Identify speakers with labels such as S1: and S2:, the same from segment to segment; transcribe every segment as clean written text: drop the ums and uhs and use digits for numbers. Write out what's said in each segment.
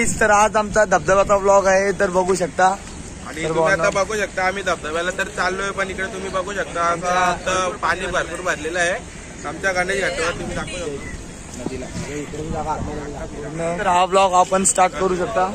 S1: Guys, तर आज आमचा धबधब्याचा व्लॉग आहे, तर बघू शकता.
S2: आणि तुम्ही आता बघू शकता आम्ही धबधब्याला तर चाललोय, पण इकडे तुम्ही बघू शकता आता पाणी भरपूर भरलेलं आहे आमच्या गणेश घाटावर. तुम्ही दाखवू शकता
S1: तर हा व्लॉग आपण स्टार्ट करू शकता.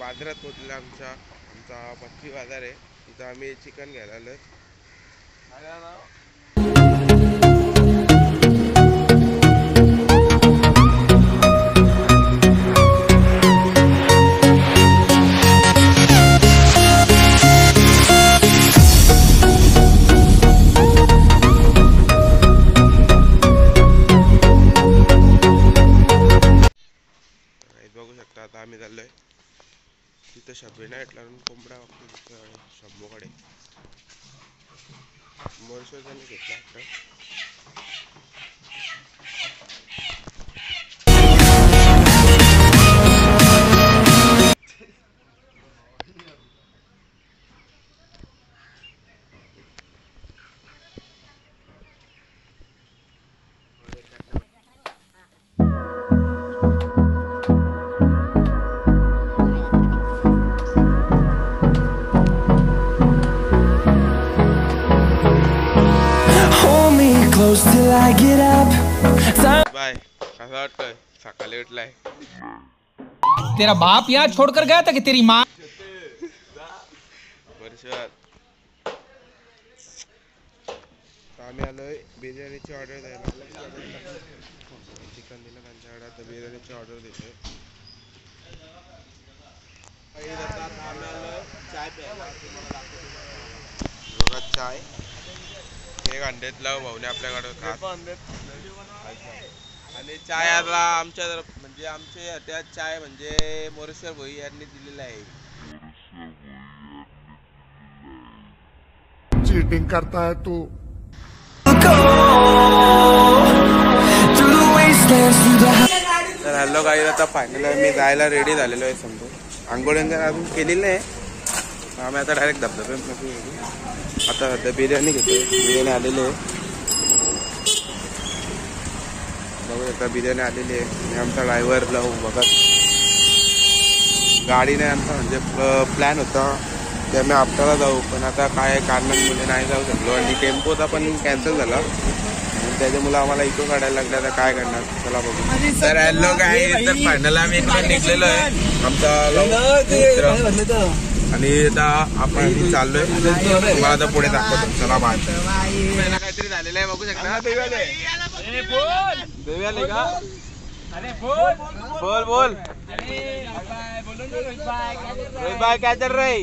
S2: बाजारात पोहोचले. आमचा मच्छी बाजार आहे, तिथं आम्ही चिकन घ्यायला आलोय. बघू शकता आता आम्ही चाललोय तिथं शबीना एटला कोंबडा शंभूकडे मोरशोजाने घेतला. बाय, कसं वाटतंय? सकाळी उठलाय.
S3: तेरा बाप यहाँ छोड़कर गया था कि तेरी माँ?
S2: आम्ही आलोय बिर्याणीची ऑर्डर द्यायला. चिकन दिलं त्यांच्याकडे, तर बिर्याणीची ऑर्डर देतोय. चाय प्यायला चाय एक अंड्यातला भाऊने आपल्याकडे आणि चाय आता आमच्या म्हणजे आमचे त्या चाय म्हणजे मोरेश्वर भोई यांनी दिलेला आहे.
S4: चीटिंग करता है तू.
S2: तर हॅलो गाईज, आता फायनल मी जायला रेडी झालेलो आहे. समजून आंघोळ अजून केलेली नाही. आम्ही आता डायरेक्ट धबधब्यामध्ये आता सध्या बिर्याणी घेतोय. बिर्याणी आलेली आहे, बघू शकता बिर्याणी आलेली आहे. आणि आमचा ड्रायव्हर भगत गाडीने आमचा म्हणजे प्लॅन होता की आम्ही आपल्याला जाऊ, पण आता काय कारणांमुळे नाही जाऊ शकलो आणि टेम्पोचा पण कॅन्सल झाला. त्याच्यामुळे आम्हाला इको काढायला लागला. आता काय करणार, चला बघू. तर हॅलो काय, तर फायनल आम्ही इकडे निघलेलो आहे आमचा आणि आता आपण चाललोय. तुम्हाला आता पुढे दाखवतो, चला बाय. काहीतरी झालेलं आहे बघू शकता. देव्याले का बोल बोल रोहित भाई काय चल रहा है.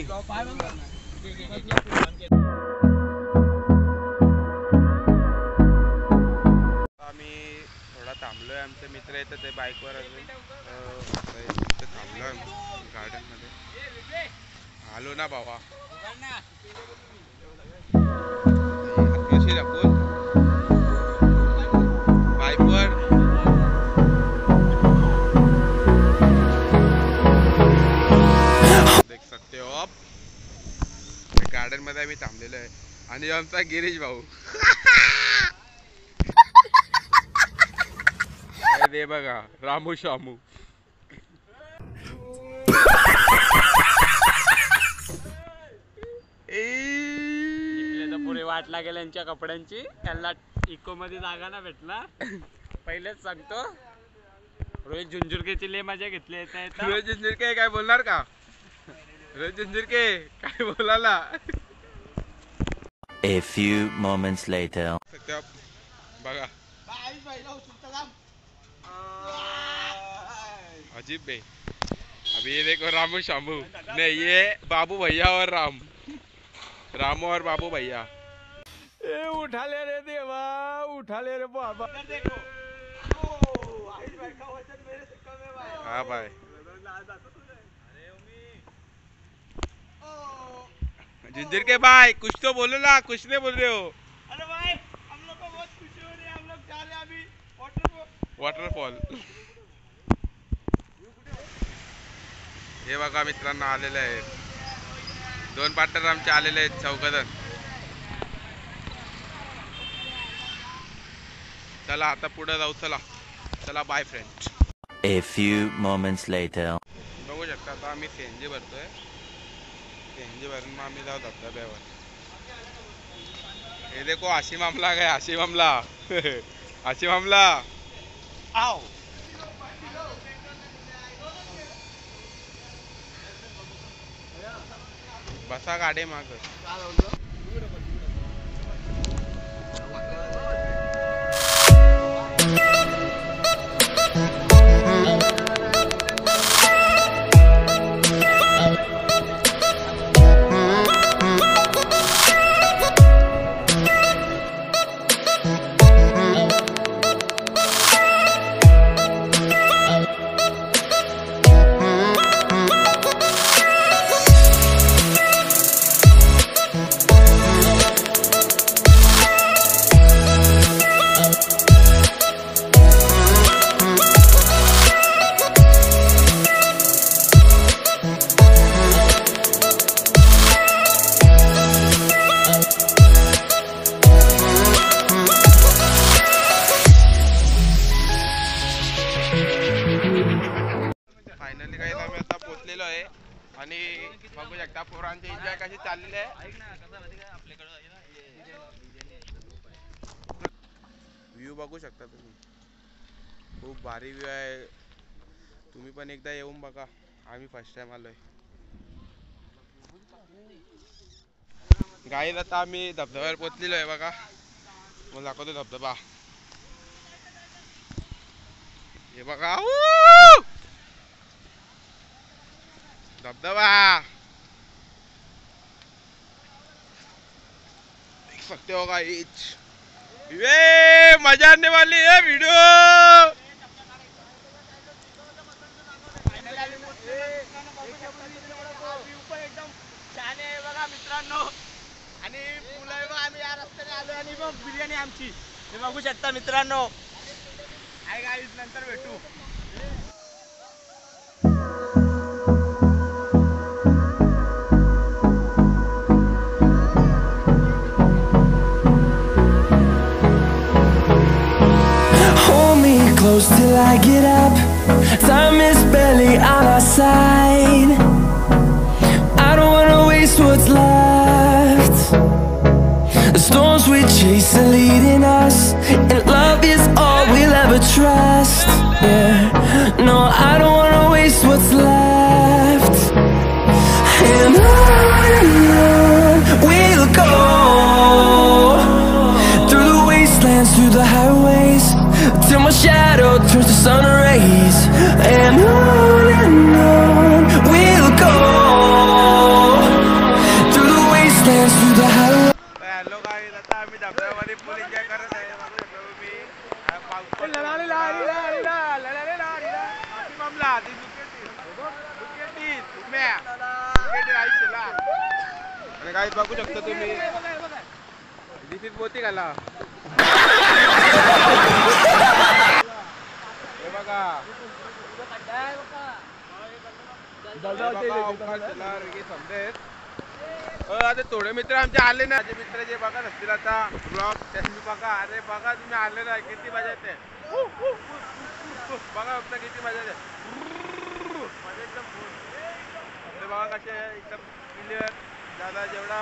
S2: आम्ही थोडा थांबलोय, आमचे मित्र येतात ते बाईकवर अजून थांबलोय गार्डन मध्ये. आलो ना बाबा, कशी दाखवून बाईकवर देख सकते हो आप. गार्डन मध्ये आम्ही थांबलेलो आहे आणि आमचा गिरीश भाऊ दे बघा रामू शामू.
S5: पुढे वाट लागेल यांच्या कपड्यांची. त्यांना इको मध्ये जागा ना भेटला. पहिलेच सांगतो, रोहित झुंझुरकेची लय मजा घेतली.
S2: रोहित झुंझुरके काय बोलणार का? रोहित झुंझुरके काय बोलायला.
S6: A few moments later.
S2: बघा अजीब भाई, अभी ये देखो रामू शामू, नहीं ये बाबू भैया और रामू और बाबू भैया.
S5: ए उठाले रे देवा, उठाले रे बाबा।
S2: हाँ भाई जिंदर के भाई कुछ तो बोलो ना, कुछ नहीं बोल रहे हो।
S5: अरे भाई हम लोग को बहुत खुशी हो रही है, हम लोग जा रहे हैं अभी
S2: वॉटरफॉल। हे बघा मित्रांनो आलेले आहेत, 2 पार्टनर आमचे आलेले आहेत, 4 जण। चला आता पुढे जाऊ, चला चला bye friends.
S6: A few moments later.
S2: बघू शकता आता आम्ही सीएनजी भरतोय, सीएनजी भरून मग आम्ही जाऊ धबधब्यावर। हे देखो आशी मामला गया, आशी मामला आशी मामला आओ। बसा गाडी माग। फायनली काही आम्ही आता पोहोचलेलो आहे आणि बघू शकता पोरांचे एन्जॉय कशी चाललेले आहे। व्ह्यू बघू शकता तुम्ही, खूप भारी व्ह्यू आहे। तुम्ही पण एकदा येऊन बघा, आम्ही फर्स्ट टाइम आलोय। गाईत आता आम्ही धबधब्यावर पोहोचलेलो आहे बघा, मला दाखवतो धबधबा। हे बघा धबधबा, देख सकते हो गाइस, ये मजा आने वाली है वीडियो।
S5: एकदम छान आहे बघा मित्रांनो, आणि मुलं आम्ही या रस्त्याने आलो आणि मग बिर्याणी आमची हे बघू शकता मित्रांनो। हाय गाईस, नंतर भेटू।
S4: Close till I get up. Time is barely on our side. I don't wanna waste what's left. The storms we chase are leading us, and love is all we'll ever trust. Yeah, no, I don't wanna waste what's left. And on we'll go, through the wastelands, through the highways, till my shadow turns to sun rays. And on we'll go, through the wastelands, through the highways.
S2: Hello guys, आता आम्ही धबधब्यामध्ये फुल enjoy करत आहे। बघू शकता तुम्ही, आणि गाईस बघू शकता तुम्ही, दिस इज मोती घाला। हे बघा आता थोडे मित्र आमचे आले ना, जे मित्र जे बघत असतील आता ब्लॉग त्यांनी बघा। अरे बघा तुम्ही आले ना, किती मजा येते बघा, फक्त किती मजा येते, मजा एकदम फुल। बघा कसे एकदम क्लिअर, दादा जेवढा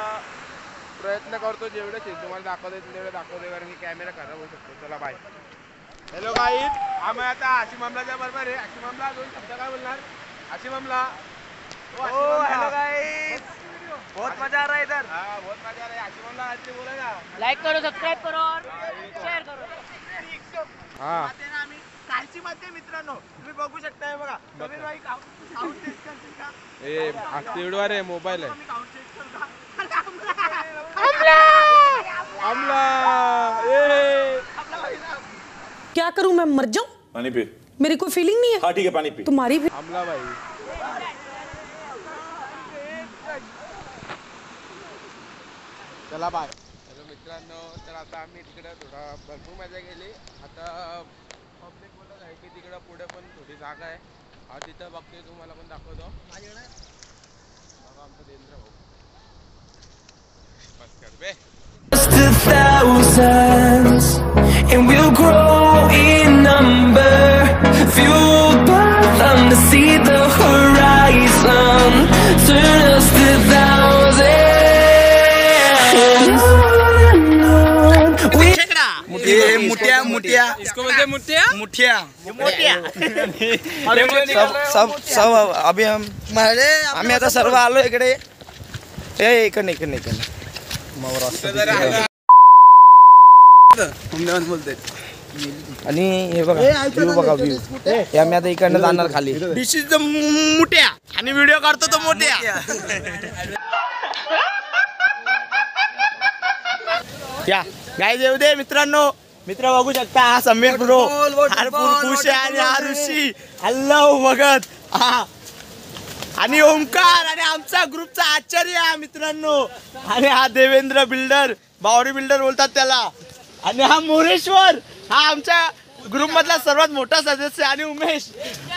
S2: प्रयत्न करतो, जेवढे तुम्हाला दाखवता येतील तेवढे दाखवते, कारण की कॅमेरा खराब होऊ शकतो। चला बाय। हॅलो गाईज, आम्ही आता आशी मामलाच्या बरोबर आहे। आशी मामला 2 शब्द काय बोलणार? आशी मामला,
S1: हेलो गाइस, बहुत मजा आ रहा है इधर।
S2: हाँ बहुत मजा आ रहा है। आशी मामला आज बोलेगा,
S5: लाईक करो, सबस्क्राईब करो और शेअर करो।
S2: हाँ
S5: आम्ही कालची मध्ये मित्रांनो तुम्ही बघू शकता, बघा समीर भाई काउंट टेस्ट करतील का?
S2: ए आज व्हिडिओ आहे, मोबाईल आहे।
S5: काउंट टेस्ट करता
S7: क्या करूं मैं, मर जाऊं?
S8: पानी पी।
S7: मेरी कोई फीलिंग नहीं है।
S8: हाँ ठीक है पानी पी।
S7: तुम्हारी भी।
S2: आमला भाई चला बाय. हॅलो मित्रांनो, तर आता आम्ही तिकडे थोडा भरपूर मजा केली. आता पब्लिक बोलत आहे की तिकडं पुढे पण थोडी जागा आहे. हा तिथं बघतोय, तुम्हाला पण दाखवतो. बघा आमचा देंद्र भाऊ. बस कर बे.
S4: Just a thousands, and we'll grow in number, fueled by them to see the horizon, turn us to thousands.
S5: मुठिया
S1: इसको बोलते मुठिया
S5: मुठिया
S9: सब अभी आम्ही आता सर्व आलो इकडे. इकडे बोलते. आणि हे बघा व्ह्यू बघा व्ह्यू. आम्ही आता इकडनं जाणार खाली.
S5: दिस इज द मुठ्या आणि व्हिडिओ काढतो तो मोठ्या. या गाय देऊ दे मित्रांनो. मित्र बघू शकता, हा समीर ब्रो, खुश आहे आणि हा ऋषी, हॅलो भगत, हा आणि ओमकार आणि आमचा ग्रुपचा आचार्य हा मित्रांनो. आणि हा देवेंद्र बिल्डर, बावरी बिल्डर बोलतात त्याला. आणि हा मोरेश्वर, हा आमच्या ग्रुप मधला सर्वात मोठा सदस्य. आणि उमेश,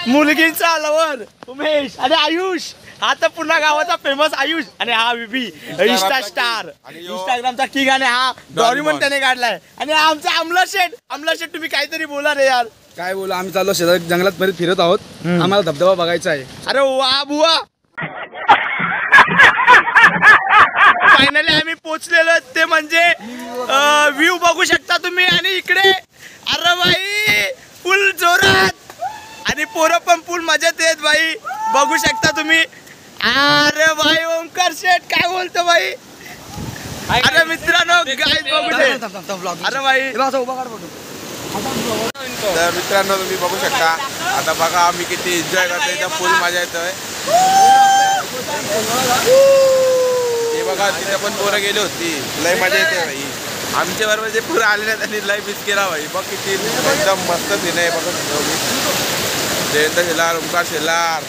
S5: मुलगीचा लवर उमेश. आणि आयुष, हा तर पुन्हा गावाचा फेमस आयुष. आणि हा विबी इंस्टा स्टार, इंस्टाग्रामचा किंग. आणि हा डॉरीमन त्याने काढलाय. आणि हा आमचा अमला शेठ. तुम्ही काहीतरी बोला रे यार.
S9: काय बोला, आम्ही चाललो शेतात जंगलात फिरत आहोत. आम्हाला धबधबा बघायचा आहे.
S5: अरे वा बुवा, फायनली आम्ही पोहोचलेलो. ते म्हणजे व्ह्यू बघू शकता तुम्ही. आणि इकडे अरे भाई फुल जोरात, आणि पोरं पण फुल मजेत येत भाई, बघू शकता तुम्ही. अरे भाई ओमकार शेठ काय बोलतो भाई. अरे मित्रांनो गाइस बघू शकता. अरे भाई
S2: तर मित्रांनो तुम्ही बघू शकता. आता बघा आम्ही किती एन्जॉय करतोय, इथं फुल मजा येतोय. हे बघा तिथे पण पोरं गेली होती, लय मजा येते भाई. आमच्या बरोबर जे पोरं आले ना त्यांनी लय मिस केला भाई. बघ किती एकदम मस्त सीन आहे. बघा देवेंद्र शेलार, ओमकार शेलार.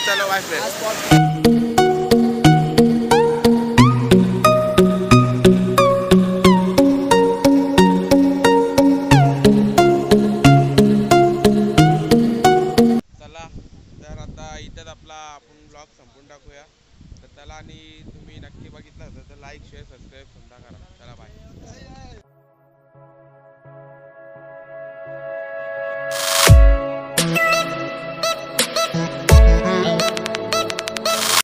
S2: चलो बाय फ्रेंड.